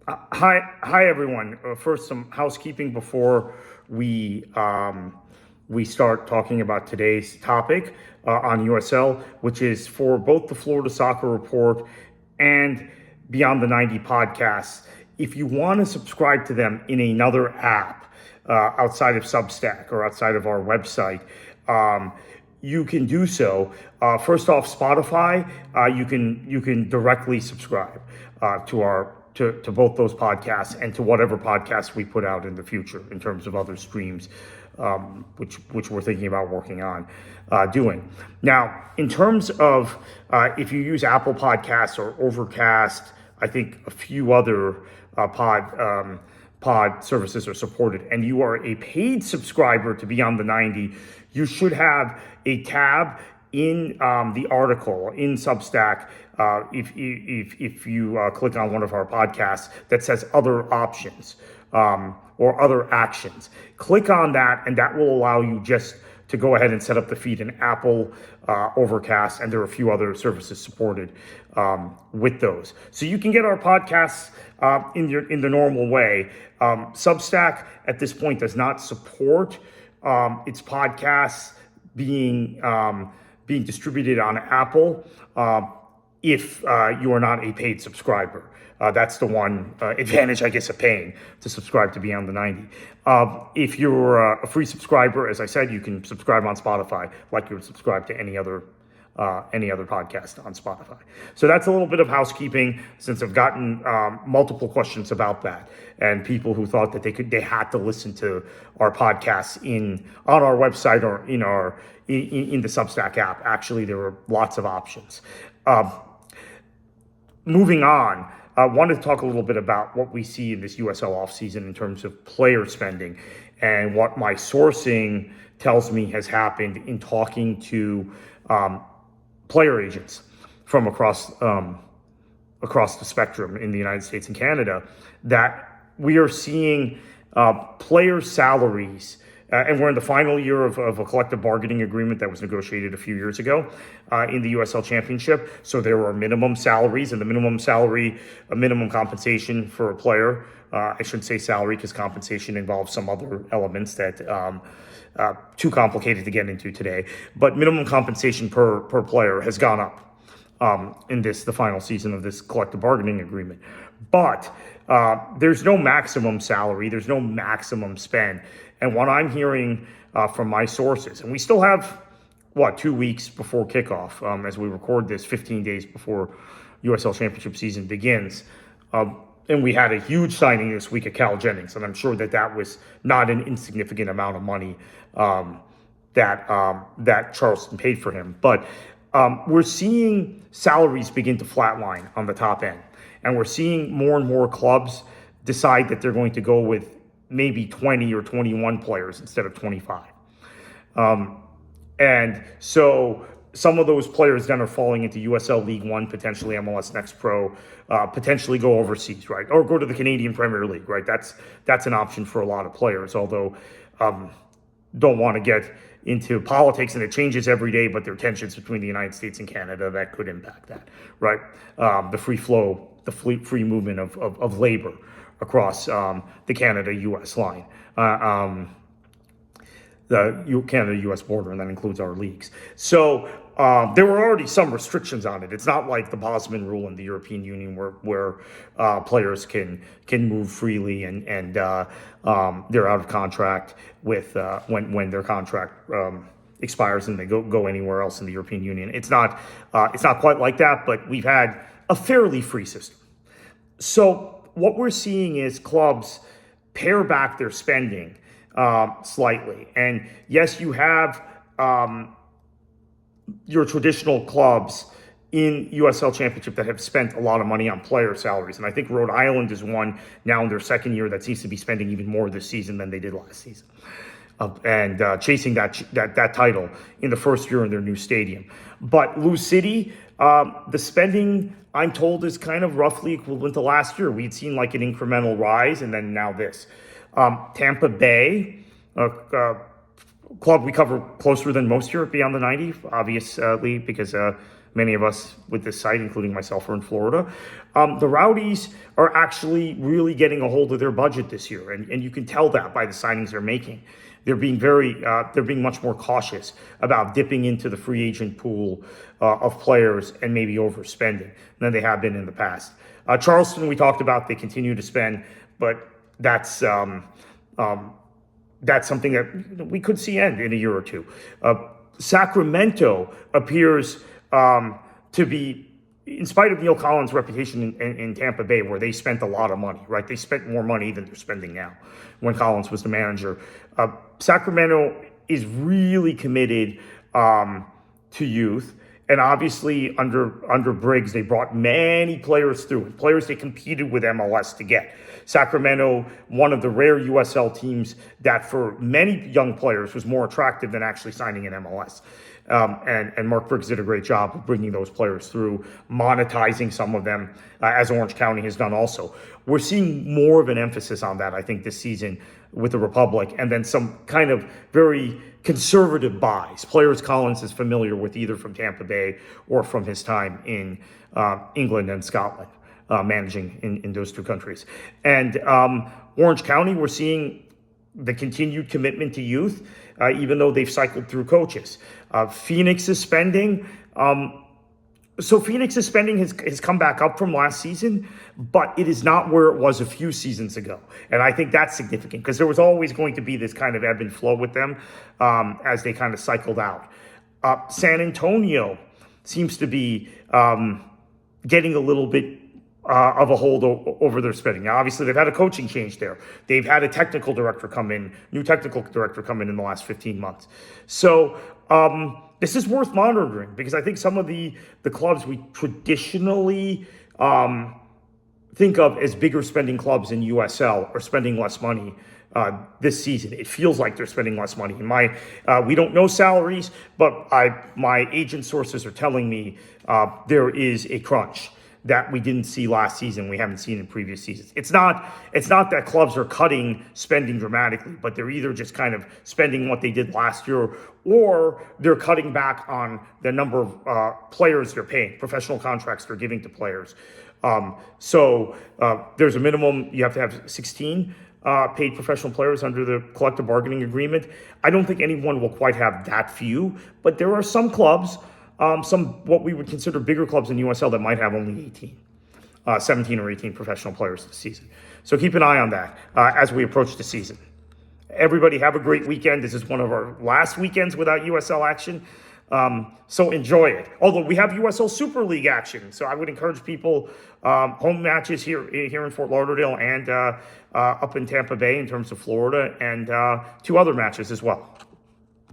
Hi everyone. First, some housekeeping before we we start talking about today's topic on USL, which is for both the Florida Soccer Report and Beyond the 90 podcasts. If you want to subscribe to them in another app outside of Substack or outside of our website, you can do so. First off, Spotify, you can directly subscribe to both those podcasts and to whatever podcasts we put out in the future in terms of other streams, which we're thinking about working on doing. Now, in terms of if you use Apple Podcasts or Overcast, I think a few other pod services are supported, and you are a paid subscriber to Beyond the 90, you should have a tab in the article in Substack, if you click on one of our podcasts that says other options or other actions. Click on that, and that will allow you just to go ahead and set up the feed in Apple, Overcast, and there are a few other services supported with those. So you can get our podcasts in the normal way. Substack at this point does not support its podcasts being distributed on Apple if you are not a paid subscriber. That's the one advantage, I guess, of paying to subscribe to Beyond the 90. If you're a free subscriber, as I said, you can subscribe on Spotify like you would subscribe to any other podcast on Spotify. So that's a little bit of housekeeping, since I've gotten multiple questions about that, and people who thought that they had to listen to our podcasts on our website or in the Substack app. Actually, there were lots of options. Moving on, I wanted to talk a little bit about what we see in this USL offseason in terms of player spending and what my sourcing tells me has happened in talking to player agents from across the spectrum in the United States and Canada, that we are seeing player salaries, and we're in the final year of a collective bargaining agreement that was negotiated a few years ago in the USL Championship. So there were minimum salaries, and the minimum salary, a minimum compensation for a player. I shouldn't say salary, because compensation involves some other elements that too complicated to get into today. But minimum compensation per player has gone up in the final season of this collective bargaining agreement. But there's no maximum salary, there's no maximum spend. And what I'm hearing from my sources, and we still have, 2 weeks before kickoff, as we record this, 15 days before USL Championship season begins. And we had a huge signing this week at Cal Jennings, and I'm sure that was not an insignificant amount of money that Charleston paid for him. But we're seeing salaries begin to flatline on the top end, and we're seeing more and more clubs decide that they're going to go with maybe 20 or 21 players instead of 25. And so some of those players then are falling into USL League One, potentially MLS Next Pro, potentially go overseas, right? Or go to the Canadian Premier League, right? That's an option for a lot of players, although don't want to get into politics, and it changes every day, but there are tensions between the United States and Canada that could impact that, right? The free flow, the free movement of labor across the Canada-U.S. line, the Canada-U.S. border, and that includes our leagues. So there were already some restrictions on it. It's not like the Bosman rule in the European Union where players can move freely and they're out of contract with when their contract expires and they go anywhere else in the European Union. It's not quite like that, but we've had a fairly free system. So what we're seeing is clubs pare back their spending slightly. And yes, you have your traditional clubs in USL Championship that have spent a lot of money on player salaries. And I think Rhode Island is one now in their second year that seems to be spending even more this season than they did last season. And chasing that title in the first year in their new stadium. But Lou City, the spending, I'm told, is kind of roughly equivalent to last year. We'd seen like an incremental rise, and then now this. Tampa Bay, club we cover closer than most here at Beyond the 90, obviously, because Many of us with this site, including myself, are in Florida. The Rowdies are actually really getting a hold of their budget this year, and you can tell that by the signings they're making. They're being much more cautious about dipping into the free agent pool of players and maybe overspending than they have been in the past. Charleston, we talked about, they continue to spend, but that's something that we could see end in a year or two. Sacramento appears to be, in spite of Neil Collins' reputation in Tampa Bay, where they spent a lot of money, right? They spent more money than they're spending now when Collins was the manager. Sacramento is really committed to youth. And obviously, under Briggs, they brought many players through, players they competed with MLS to get. Sacramento, one of the rare USL teams that for many young players was more attractive than actually signing an MLS. And Mark Briggs did a great job of bringing those players through, monetizing some of them, as Orange County has done also. We're seeing more of an emphasis on that, I think, this season with the Republic, and then some kind of very conservative buys. Players Collins is familiar with either from Tampa Bay or from his time in England and Scotland, managing in those two countries. And Orange County, we're seeing the continued commitment to youth, even though they've cycled through coaches. Phoenix's spending. Phoenix's spending has come back up from last season, but it is not where it was a few seasons ago. And I think that's significant because there was always going to be this kind of ebb and flow with them as they kind of cycled out. San Antonio seems to be getting a little bit of a hold over their spending. Now, obviously, they've had a coaching change there. They've had a new technical director come in the last 15 months. So this is worth monitoring because I think some of the clubs we traditionally think of as bigger spending clubs in USL are spending less money this season. It feels like they're spending less money. We don't know salaries, but my agent sources are telling me there is a crunch that we didn't see last season, we haven't seen in previous seasons. It's not that clubs are cutting spending dramatically, but they're either just kind of spending what they did last year, or they're cutting back on the number of players they're paying, professional contracts they're giving to players. So there's a minimum, you have to have 16 paid professional players under the collective bargaining agreement. I don't think anyone will quite have that few, but there are some clubs, some what we would consider bigger clubs in USL that might have only 17 or 18 professional players this season. So keep an eye on that as we approach the season. Everybody have a great weekend. This is one of our last weekends without USL action. So enjoy it. Although we have USL Super League action. So I would encourage people, home matches here in Fort Lauderdale and up in Tampa Bay in terms of Florida, and 2 other matches as well.